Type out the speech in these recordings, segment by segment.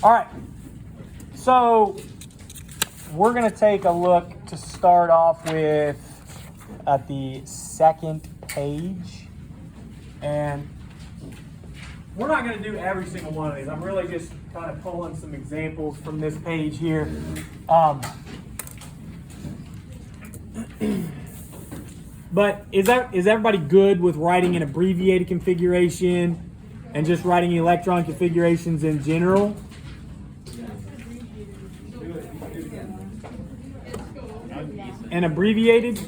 All right, so we're going to take a look to start off with at the second page. And we're not going to do every single one of these. I'm really just kind of pulling some examples from this page here. But is everybody good with writing an abbreviated configuration and just writing electron configurations in general? And abbreviated?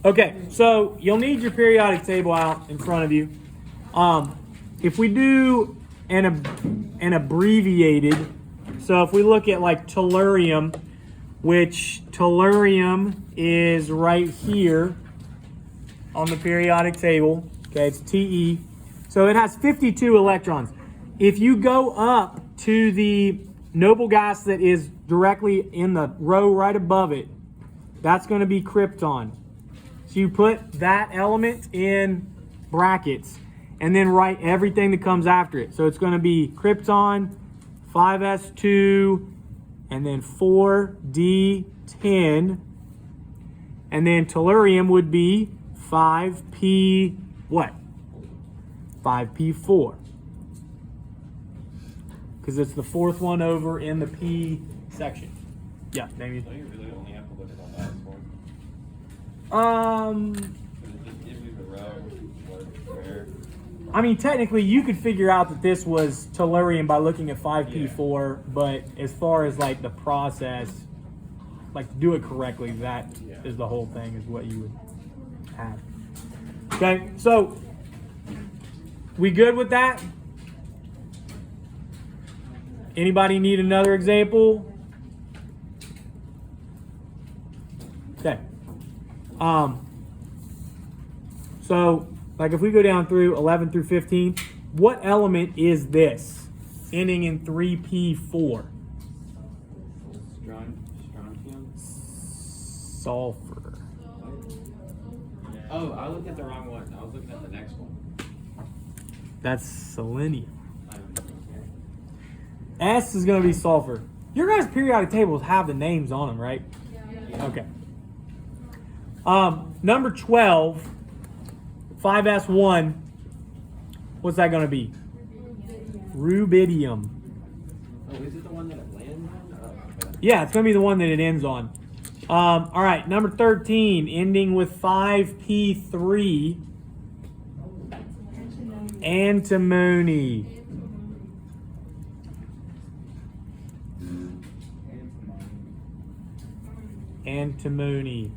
Okay, so you'll need your periodic table out in front of you. If we do an abbreviated, so if we look at like tellurium, which tellurium is right here on the periodic table. Okay, it's Te. So it has 52 electrons. If you go up to the noble gas that is directly in the row right above it, that's going to be krypton. So you put that element in brackets and then write everything that comes after it. So it's going to be krypton, 5s2, and then 4d10. And then tellurium would be 5p what? 5p4. Because it's the fourth one over in the p section. Yeah, Damien. So you really only have to look at the last one. Just give you the row, where. I mean, technically, you could figure out that this was tellurium by looking at 5p4, but as far as like the process, like to do it correctly, that is the whole thing, is what you would have. Okay, so we good with that? Anybody need another example? Okay. So, like if we go down through 11 through 15, what element is this ending in 3p4? Strontium? Sulfur. Oh, I looked at the wrong one. I was looking at the next one. That's selenium. S is going to be sulfur. Your guys' periodic tables have the names on them, right? Yeah. Okay. Number 12, 5s1. What's that going to be? Rubidium. Oh, is it the one that it lands on? Oh, okay. Yeah, it's going to be the one that it ends on. All right, number 13, ending with 5p3. Antimony. Antimony.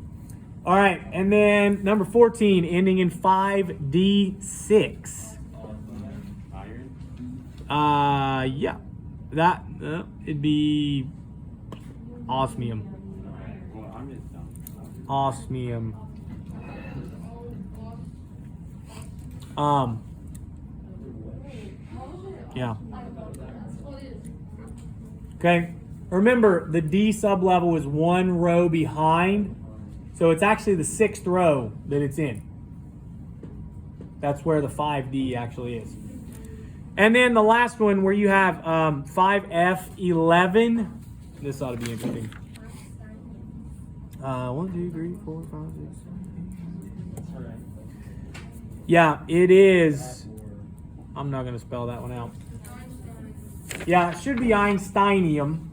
All right, and then number 14, ending in 5d6. Iron? Yeah. That, it'd be osmium. Well, I'm just dumb. Osmium. Yeah. Okay. Remember, the D sublevel is one row behind, so it's actually the sixth row that it's in. That's where the 5D actually is. And then the last one where you have 5F11. This ought to be interesting. 1, 2, 3, 4, 5, 6, 7, 8. Yeah, it is. I'm not going to spell that one out. Yeah, it should be Einsteinium.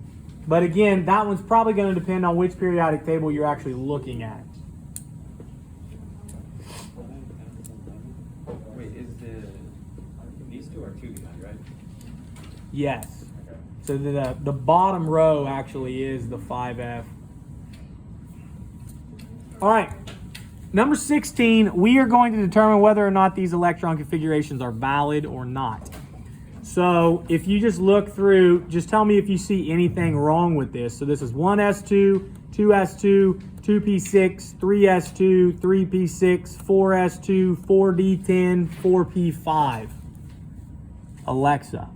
But again, that one's probably going to depend on which periodic table you're actually looking at. Wait, these two are two behind, right? Yes. Okay. So the bottom row actually is the 5F. All right. Number 16, we are going to determine whether or not these electron configurations are valid or not. So if you just look through, just tell me if you see anything wrong with this. So this is 1s2, 2s2, 2p6, 3s2, 3p6, 4s2, 4d10, 4p5. Alexa.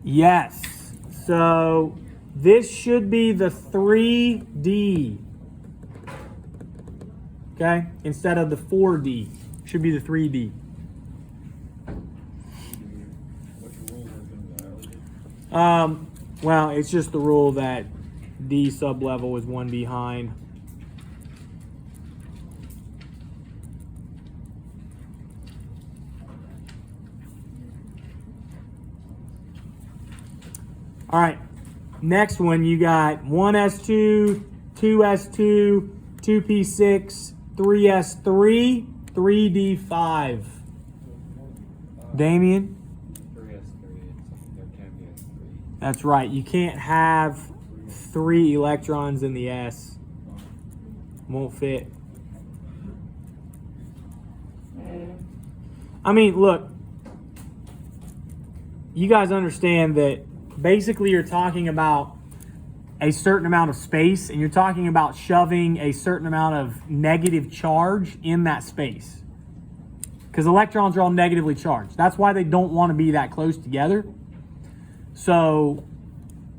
Yes. So this should be the 3D. Okay? Instead of the 4D. Should be the 3D. Which Well, it's just the rule that D sublevel is one behind. All right, next one, you got 1s2, 2s2, 2p6, 3s3, 3d5. Damien? 3s3, there can be a 3. That's right. You can't have 3 electrons in the S. Won't fit. I mean, look. You guys understand that basically you're talking about a certain amount of space, and you're talking about shoving a certain amount of negative charge in that space. Because electrons are all negatively charged. That's why they don't want to be that close together. So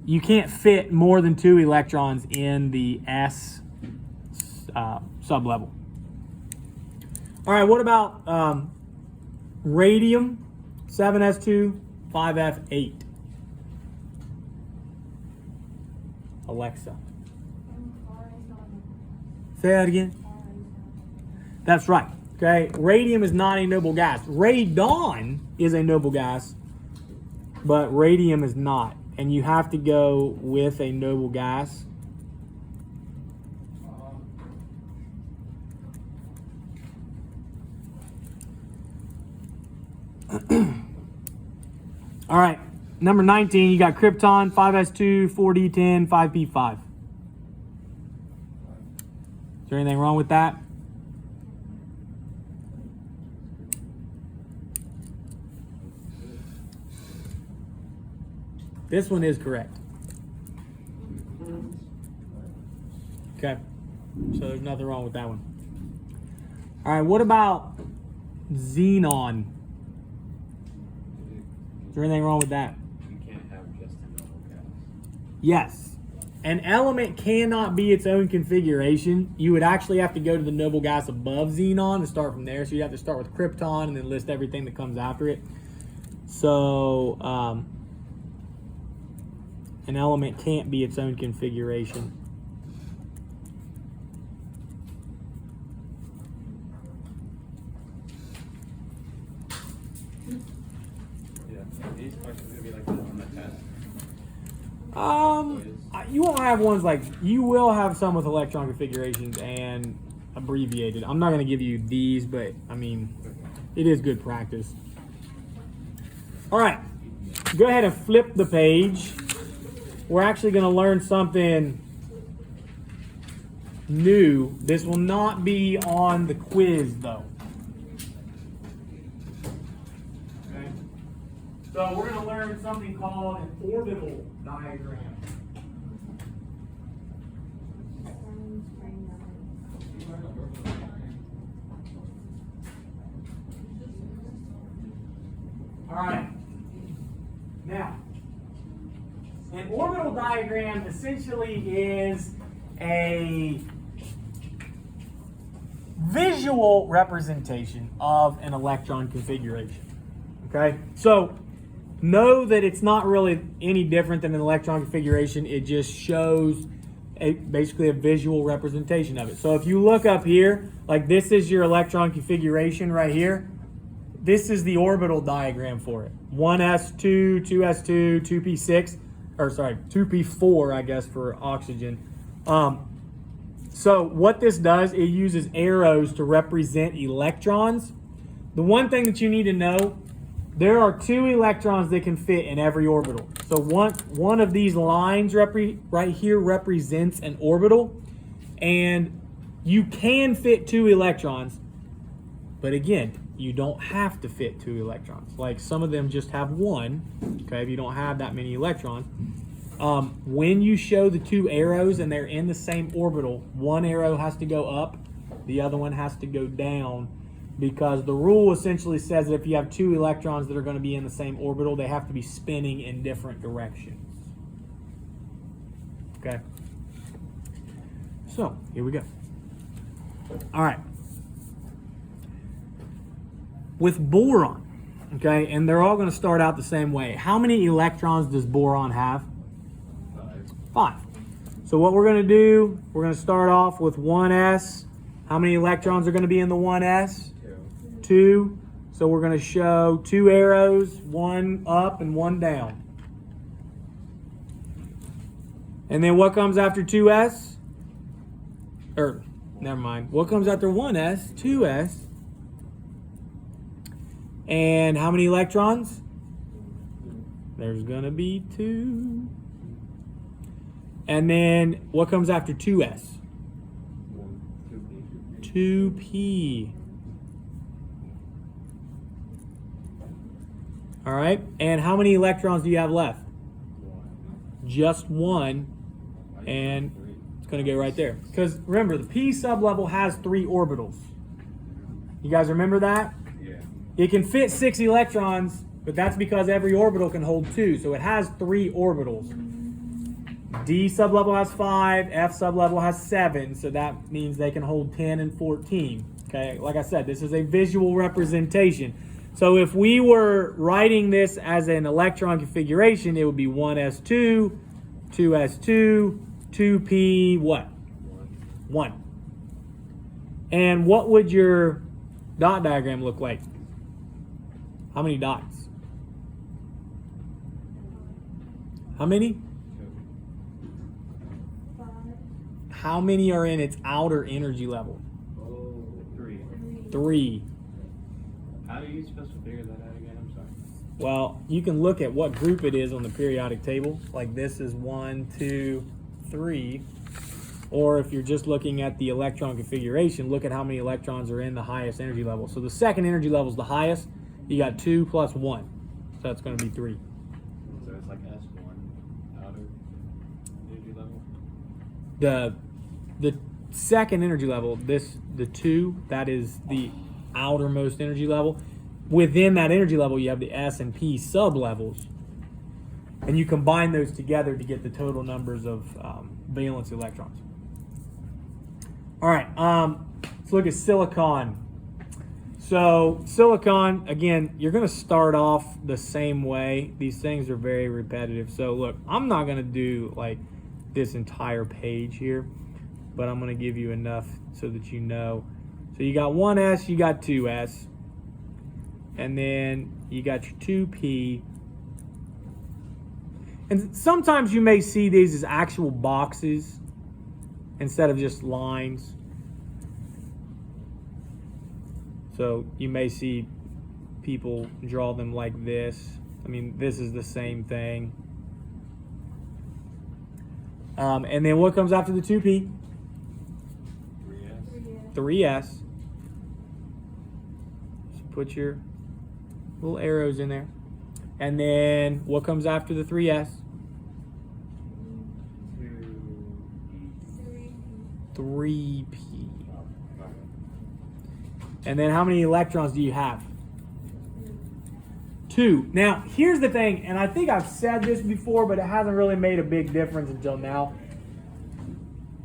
you can't fit more than 2 electrons in the S sublevel. All right, what about radium? 7s2, 5f8. Alexa. Say that again. That's right. Okay, radium is not a noble gas. Radon is a noble gas, but radium is not. And you have to go with a noble gas. All right, number 19, you got krypton, 5s2, 4d10, 5p5. Is there anything wrong with that? This one is correct. Okay, so there's nothing wrong with that one. All right, what about xenon? Is there anything wrong with that? You can't have just a noble gas. Yes. An element cannot be its own configuration. You would actually have to go to the noble gas above xenon to start from there. So you have to start with krypton and then list everything that comes after it. So an element can't be its own configuration. Yeah, these questions are going to be like this on the test. You won't have ones like, you will have some with electron configurations and abbreviated. I'm not going to give you these, but I mean, it is good practice. All right, go ahead and flip the page. We're actually going to learn something new. This will not be on the quiz, though. Okay. So we're going to learn something called an orbital diagram. All right. Now, an orbital diagram essentially is a visual representation of an electron configuration. Okay? So, know that it's not really any different than an electron configuration. It just shows basically a visual representation of it. So if you look up here, like this is your electron configuration right here. This is the orbital diagram for it. 1s2, 2s2, 2p6, or sorry, 2p4, I guess, for oxygen. So what this does, it uses arrows to represent electrons. The one thing that you need to know, there are 2 electrons that can fit in every orbital. So one of these lines right here represents an orbital, and you can fit 2 electrons, but again, you don't have to fit 2 electrons. Like some of them just have 1, okay, if you don't have that many electrons. When you show the 2 arrows and they're in the same orbital, one arrow has to go up, the other one has to go down, because the rule essentially says that if you have 2 electrons that are going to be in the same orbital, they have to be spinning in different directions. Okay? So, here we go. All right. With boron, Okay, and they're all going to start out the same way. How many electrons does boron have? 5. So what we're going to do, we're going to start off with 1s. How many electrons are going to be in the 1s? 2. So we're going to show 2 arrows, 1 up and 1 down. And then what comes after 2s? Or, never mind. What comes after 1s? 2s. And how many electrons? There's going to be 2. And then what comes after 2s? 2p. All right. And how many electrons do you have left? Just 1. And it's going to go right there. Because remember, the p sublevel has 3 orbitals. You guys remember that? Yeah. It can fit 6 electrons, but that's because every orbital can hold 2. So it has 3 orbitals. D sublevel has 5, F sublevel has 7, so that means they can hold 10 and 14. Okay, like I said, this is a visual representation. So if we were writing this as an electron configuration, it would be 1s2, 2s2, 2p, what? 1. And what would your dot diagram look like? How many dots? How many? How many are in its outer energy level? 3. 3. How are you supposed to figure that out again? I'm sorry. Well, you can look at what group it is on the periodic table. Like this is 1, 2, 3. Or if you're just looking at the electron configuration, look at how many electrons are in the highest energy level. So the second energy level is the highest. You got 2 plus 1. So that's going to be 3. So it's like S1 outer energy level? The second energy level, the 2, that is the outermost energy level. Within that energy level, you have the S and P sublevels. And you combine those together to get the total numbers of valence electrons. All right, let's look at silicon. So silicon, again, you're going to start off the same way. These things are very repetitive. So look, I'm not going to do like this entire page here, but I'm going to give you enough so that you know. So you got 1s, you got 2s, and then you got your 2p. And sometimes you may see these as actual boxes instead of just lines. So you may see people draw them like this. I mean, this is the same thing. And then what comes after the 2p? 3S. 3s. Just put your little arrows in there. And then what comes after the 3s? 3p. And then how many electrons do you have? 2. Now, here's the thing, and I think I've said this before, but it hasn't really made a big difference until now.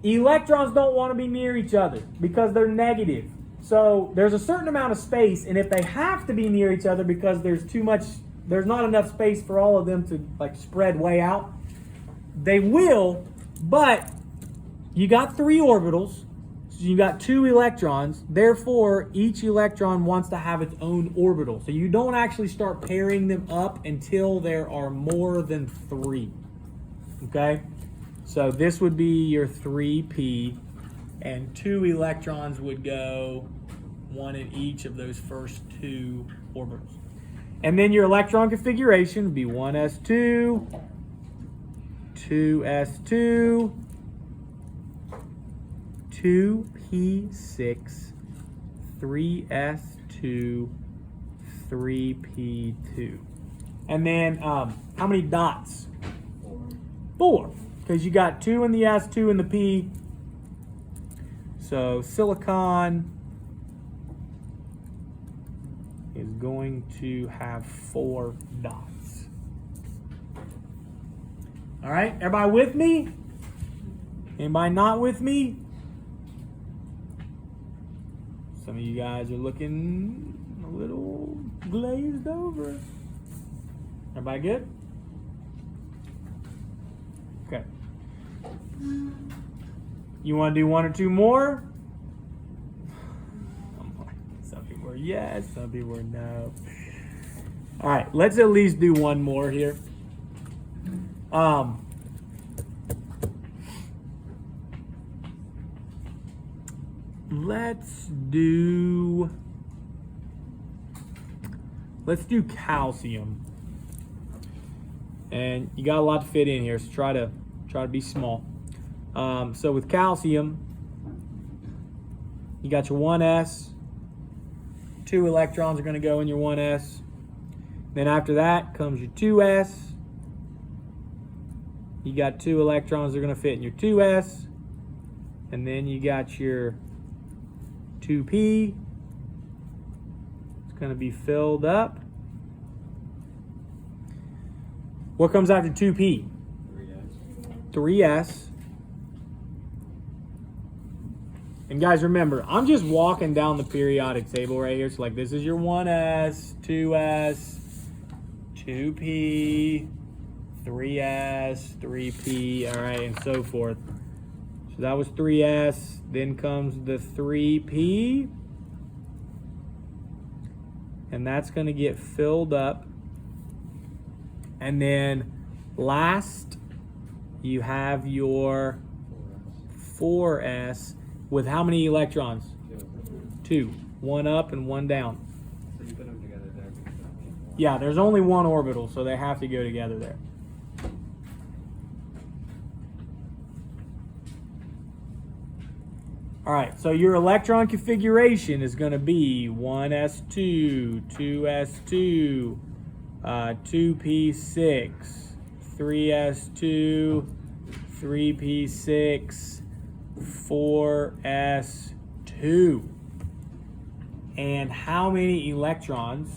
Electrons don't want to be near each other because they're negative. So there's a certain amount of space, and if they have to be near each other because there's not enough space for all of them to like spread way out, they will, but you got 3 orbitals, so you got 2 electrons, therefore each electron wants to have its own orbital. So you don't actually start pairing them up until there are more than 3. Okay? So this would be your 3p, and 2 electrons would go 1 in each of those first 2 orbitals. And then your electron configuration would be 1s2, 2s2, 2p6, 3s2, 3p2. And then how many dots? 4. Because you got 2 in the S, 2 in the P. So silicon is going to have 4 dots. All right, everybody with me? Anybody not with me? Some of you guys are looking a little glazed over. Everybody good? Okay. You want to do one or two more? Some people are yes, some people are no. All right, let's at least do one more here. Let's do calcium. And you got a lot to fit in here, so try to be small. So with calcium, you got your 1s. 2 electrons are going to go in your 1s. Then after that comes your 2s. You got 2 electrons that are going to fit in your 2s. And then you got your 2p. It's going to be filled up. What comes after 2p? 3s. And guys, remember, I'm just walking down the periodic table right here. So like this is your 1s, 2s, 2p, 3s, 3p, all right, and so forth. So that was 3s. Then comes the 3p. And that's going to get filled up. And then last, you have your 4s with how many electrons? 2. 1 up and 1 down. So you put them together there. Yeah, there's only 1 orbital, so they have to go together there. All right, so your electron configuration is going to be 1s2, 2s2, 2p6, 3s2, 3p6, 4s2. And how many electrons?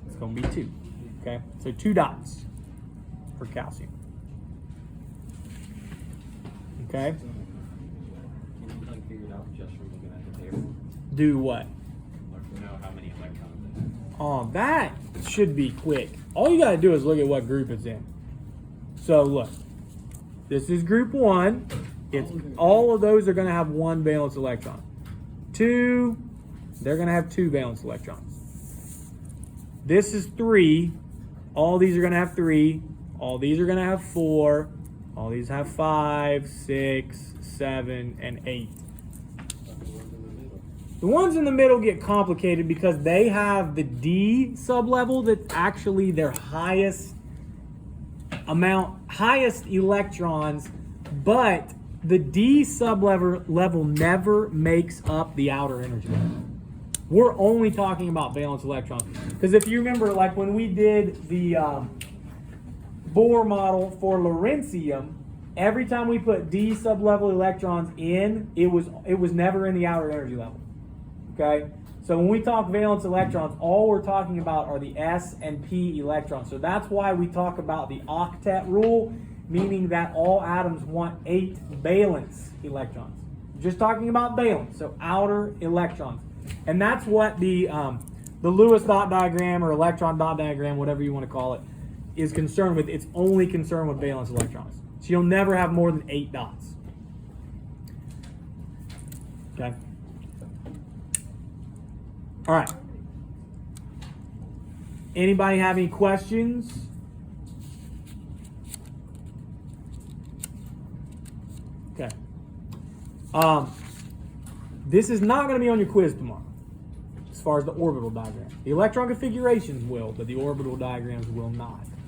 It's going to be 2. Okay, so 2 dots for calcium. Okay. Can you like figure it out just from looking at the table? Do what? Like to know how many electrons it has. Oh, that should be quick. All you got to do is look at what group it's in. So look, this is group 1. It's all of those are going to have 1 valence electron. 2, they're going to have 2 valence electrons. This is 3. All these are going to have 3. All these are going to have 4. All these have 5, 6, 7, and 8. The ones in the middle get complicated because they have the D sublevel that's actually their highest electrons, but the D sublevel level never makes up the outer energy level. We're only talking about valence electrons. Because if you remember, like when we did the Bohr model for Lawrencium, every time we put D sublevel electrons in, it was never in the outer energy level. Okay? So when we talk valence electrons, all we're talking about are the S and P electrons. So that's why we talk about the octet rule, meaning that all atoms want 8 valence electrons. Just talking about valence, so outer electrons. And that's what the Lewis dot diagram or electron dot diagram, whatever you want to call it, is concerned with. It's only concerned with valence electrons. So you'll never have more than 8 dots. Okay? All right. Anybody have any questions? Okay. This is not going to be on your quiz tomorrow, as far as the orbital diagram. The electron configurations will, but the orbital diagrams will not.